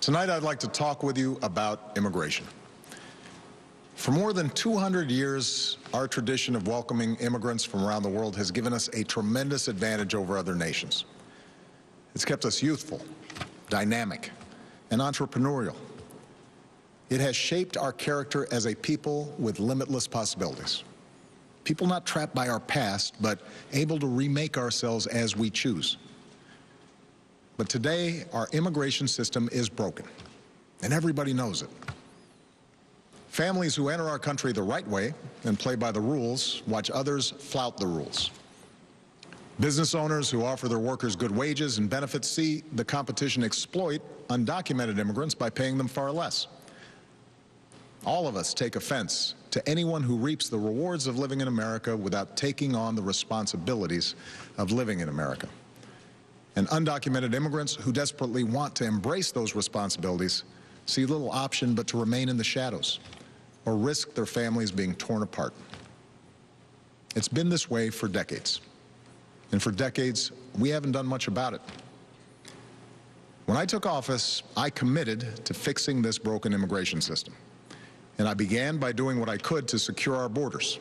Tonight, I'd like to talk with you about immigration. For more than 200 years, our tradition of welcoming immigrants from around the world has given us a tremendous advantage over other nations. It's kept us youthful, dynamic, and entrepreneurial. It has shaped our character as a people with limitless possibilities. People not trapped by our past, but able to remake ourselves as we choose. But today, our immigration system is broken, and everybody knows it. Families who enter our country the right way and play by the rules watch others flout the rules. Business owners who offer their workers good wages and benefits see the competition exploit undocumented immigrants by paying them far less. All of us take offense to anyone who reaps the rewards of living in America without taking on the responsibilities of living in America. And undocumented immigrants who desperately want to embrace those responsibilities see little option but to remain in the shadows or risk their families being torn apart. It's been this way for decades. And for decades, we haven't done much about it. When I took office, I committed to fixing this broken immigration system. And I began by doing what I could to secure our borders.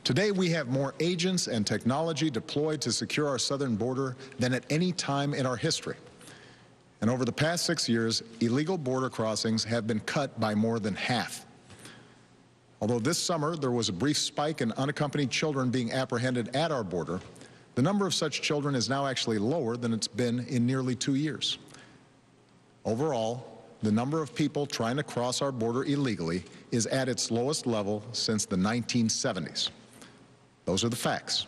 Today, we have more agents and technology deployed to secure our southern border than at any time in our history. And over the past 6 years, illegal border crossings have been cut by more than half. Although this summer there was a brief spike in unaccompanied children being apprehended at our border, the number of such children is now actually lower than it's been in nearly 2 years. Overall, the number of people trying to cross our border illegally is at its lowest level since the 1970s. Those are the facts.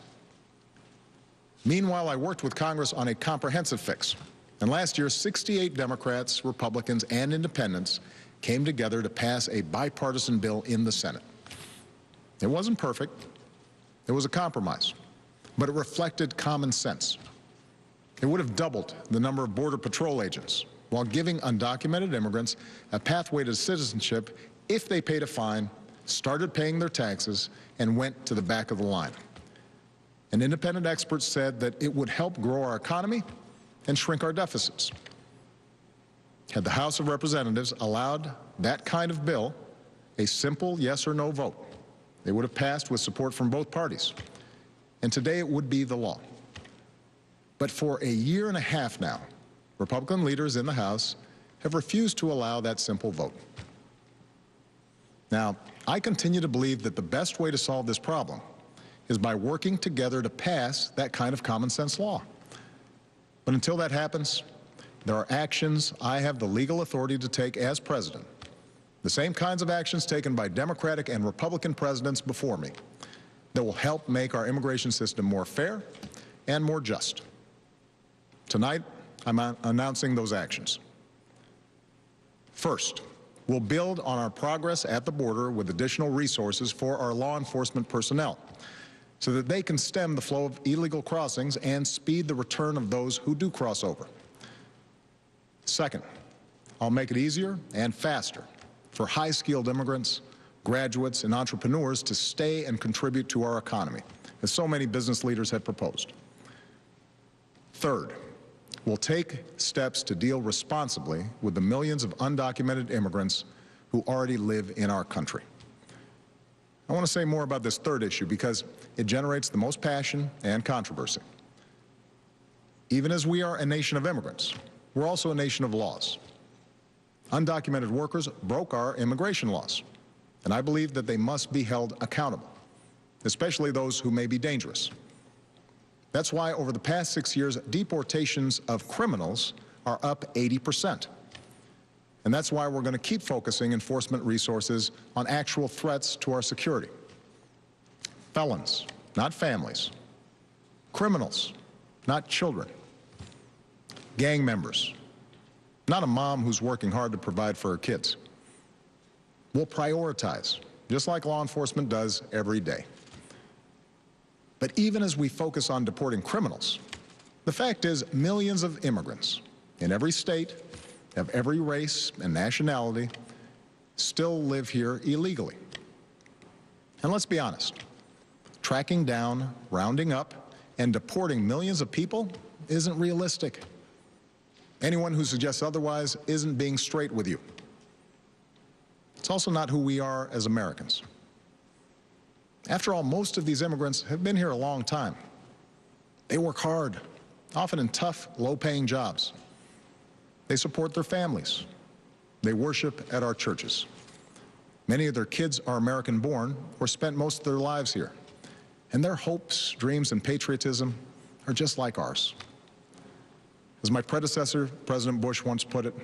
Meanwhile, I worked with Congress on a comprehensive fix. And last year, 68 Democrats, Republicans, and independents came together to pass a bipartisan bill in the Senate. It wasn't perfect. It was a compromise. But it reflected common sense. It would have doubled the number of Border Patrol agents while giving undocumented immigrants a pathway to citizenship if they paid a fine, started paying their taxes, and went to the back of the line. And independent experts said that it would help grow our economy and shrink our deficits. Had the House of Representatives allowed that kind of bill a simple yes or no vote, it would have passed with support from both parties. And today it would be the law. But for a year and a half now, Republican leaders in the House have refused to allow that simple vote. Now, I continue to believe that the best way to solve this problem is by working together to pass that kind of common sense law. But until that happens, there are actions I have the legal authority to take as president, the same kinds of actions taken by Democratic and Republican presidents before me, that will help make our immigration system more fair and more just. Tonight, I'm announcing those actions. First, we'll build on our progress at the border with additional resources for our law enforcement personnel so that they can stem the flow of illegal crossings and speed the return of those who do cross over. Second, I'll make it easier and faster for high-skilled immigrants, graduates, and entrepreneurs to stay and contribute to our economy, as so many business leaders have proposed. Third, we'll take steps to deal responsibly with the millions of undocumented immigrants who already live in our country. I want to say more about this third issue because it generates the most passion and controversy. Even as we are a nation of immigrants, we're also a nation of laws. Undocumented workers broke our immigration laws, and I believe that they must be held accountable, especially those who may be dangerous. That's why over the past 6 years, deportations of criminals are up 80%. And that's why we're going to keep focusing enforcement resources on actual threats to our security. Felons, not families. Criminals, not children. Gang members, not a mom who's working hard to provide for her kids. We'll prioritize, just like law enforcement does every day. But even as we focus on deporting criminals, the fact is millions of immigrants in every state, of every race and nationality, still live here illegally. And let's be honest, tracking down, rounding up, and deporting millions of people isn't realistic. Anyone who suggests otherwise isn't being straight with you. It's also not who we are as Americans. After all, most of these immigrants have been here a long time. They work hard, often in tough, low-paying jobs. They support their families. They worship at our churches. Many of their kids are American-born or spent most of their lives here. And their hopes, dreams, and patriotism are just like ours. As my predecessor, President Bush, once put it,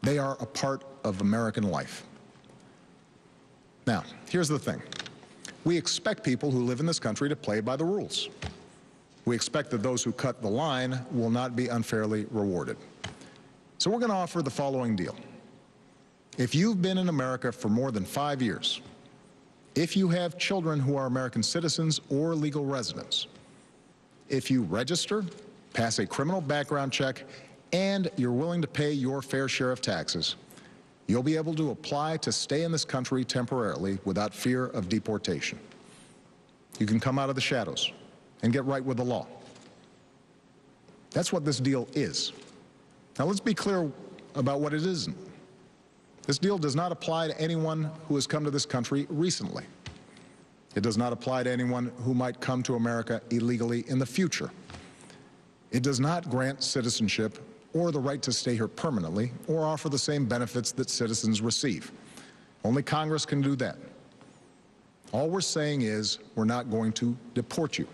they are a part of American life. Now, here's the thing. We expect people who live in this country to play by the rules. We expect that those who cut the line will not be unfairly rewarded. So we're going to offer the following deal. If you've been in America for more than 5 years, if you have children who are American citizens or legal residents, if you register, pass a criminal background check, and you're willing to pay your fair share of taxes, you'll be able to apply to stay in this country temporarily without fear of deportation. You can come out of the shadows and get right with the law. That's what this deal is. Now let's be clear about what it isn't. This deal does not apply to anyone who has come to this country recently. It does not apply to anyone who might come to America illegally in the future. It does not grant citizenship or the right to stay here permanently or offer the same benefits that citizens receive. Only Congress can do that. All we're saying is we're not going to deport you.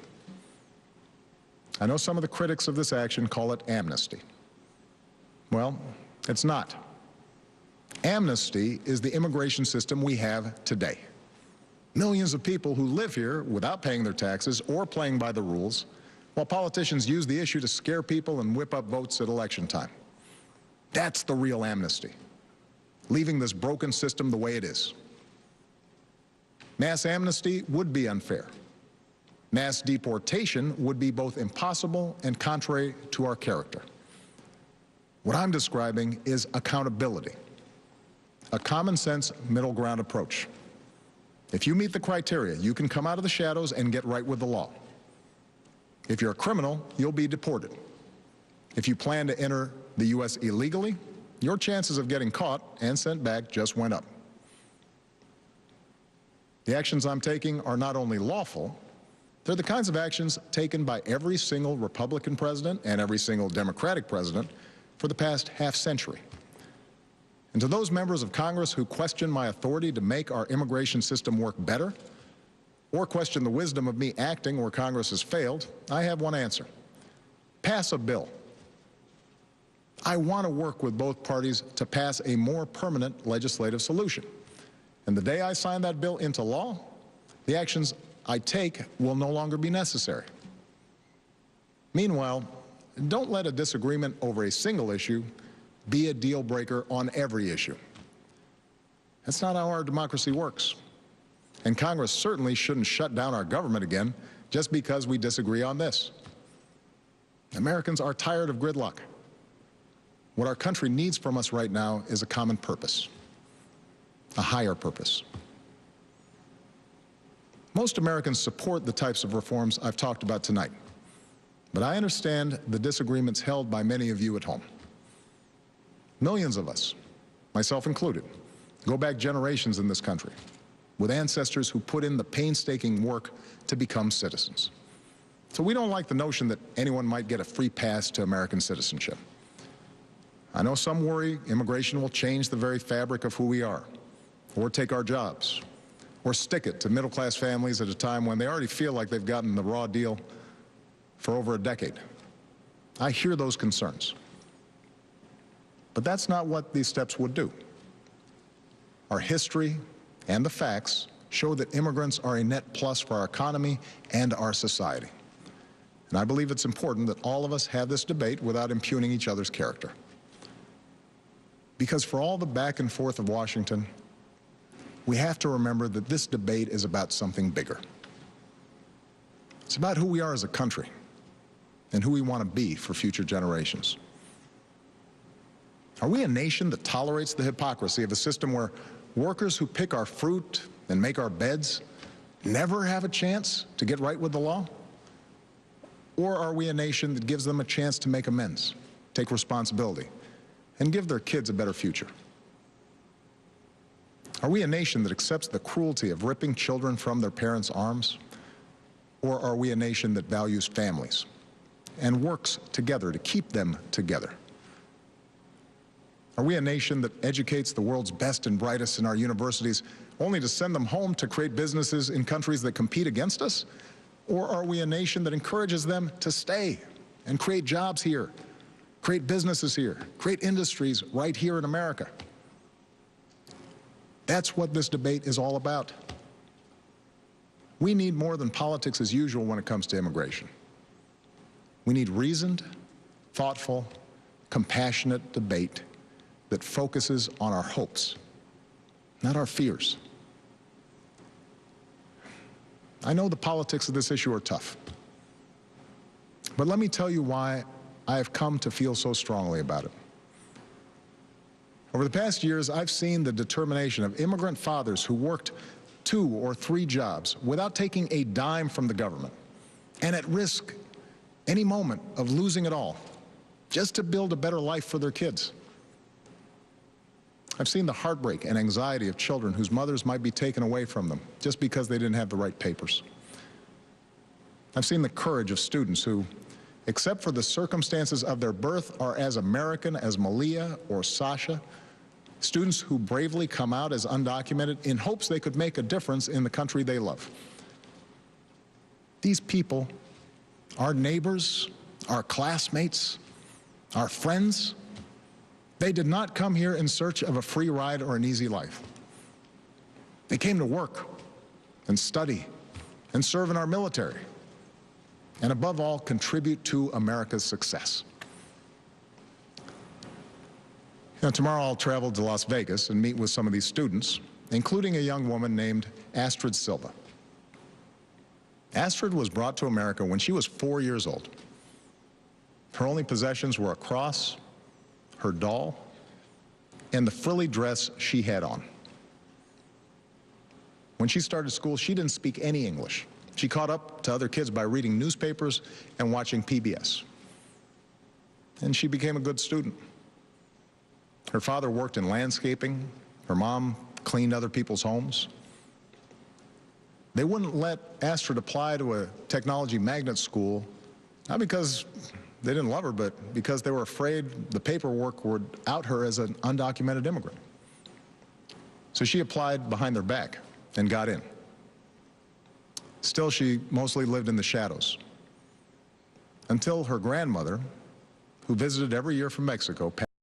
I know some of the critics of this action call it amnesty. Well, it's not. Amnesty is the immigration system we have today. Millions of people who live here without paying their taxes or playing by the rules, while politicians use the issue to scare people and whip up votes at election time. That's the real amnesty, leaving this broken system the way it is. Mass amnesty would be unfair. Mass deportation would be both impossible and contrary to our character. What I'm describing is accountability, a common-sense middle ground approach. If you meet the criteria, you can come out of the shadows and get right with the law. If you're a criminal, you'll be deported. If you plan to enter the U.S. illegally, your chances of getting caught and sent back just went up. The actions I'm taking are not only lawful, they're the kinds of actions taken by every single Republican president and every single Democratic president for the past half-century. And to those members of Congress who question my authority to make our immigration system work better, or question the wisdom of me acting where Congress has failed, I have one answer. Pass a bill. I want to work with both parties to pass a more permanent legislative solution. And the day I sign that bill into law, the actions I take will no longer be necessary. Meanwhile, don't let a disagreement over a single issue be a deal breaker on every issue. That's not how our democracy works. And Congress certainly shouldn't shut down our government again just because we disagree on this. Americans are tired of gridlock. What our country needs from us right now is a common purpose, a higher purpose. Most Americans support the types of reforms I've talked about tonight, but I understand the disagreements held by many of you at home. Millions of us, myself included, go back generations in this country with ancestors who put in the painstaking work to become citizens. So we don't like the notion that anyone might get a free pass to American citizenship. I know some worry immigration will change the very fabric of who we are, or take our jobs, or stick it to middle-class families at a time when they already feel like they've gotten the raw deal for over a decade. I hear those concerns. But that's not what these steps would do. Our history and the facts show that immigrants are a net plus for our economy and our society. And I believe it's important that all of us have this debate without impugning each other's character. Because for all the back and forth of Washington, we have to remember that this debate is about something bigger. It's about who we are as a country and who we want to be for future generations. Are we a nation that tolerates the hypocrisy of a system where workers who pick our fruit and make our beds never have a chance to get right with the law? Or are we a nation that gives them a chance to make amends, take responsibility, and give their kids a better future? Are we a nation that accepts the cruelty of ripping children from their parents' arms? Or are we a nation that values families and works together to keep them together? Are we a nation that educates the world's best and brightest in our universities only to send them home to create businesses in countries that compete against us? Or are we a nation that encourages them to stay and create jobs here, create businesses here, create industries right here in America? That's what this debate is all about. We need more than politics as usual when it comes to immigration. We need reasoned, thoughtful, compassionate debate that focuses on our hopes, not our fears. I know the politics of this issue are tough, but let me tell you why I have come to feel so strongly about it. Over the past years, I've seen the determination of immigrant fathers who worked 2 or 3 jobs without taking a dime from the government and at risk any moment of losing it all just to build a better life for their kids. I've seen the heartbreak and anxiety of children whose mothers might be taken away from them just because they didn't have the right papers. I've seen the courage of students who, except for the circumstances of their birth, are as American as Malia or Sasha, students who bravely come out as undocumented in hopes they could make a difference in the country they love. These people, our neighbors, our classmates, our friends, they did not come here in search of a free ride or an easy life. They came to work and study and serve in our military, and above all, contribute to America's success. Now, tomorrow I'll travel to Las Vegas and meet with some of these students, including a young woman named Astrid Silva. Astrid was brought to America when she was 4 years old. Her only possessions were a cross, her doll, and the frilly dress she had on. When she started school, she didn't speak any English. She caught up to other kids by reading newspapers and watching PBS. And she became a good student. Her father worked in landscaping. Her mom cleaned other people's homes. They wouldn't let Astrid apply to a technology magnet school, not because they didn't love her, but because they were afraid the paperwork would out her as an undocumented immigrant. So she applied behind their back and got in. Still, she mostly lived in the shadows until her grandmother, who visited every year from Mexico,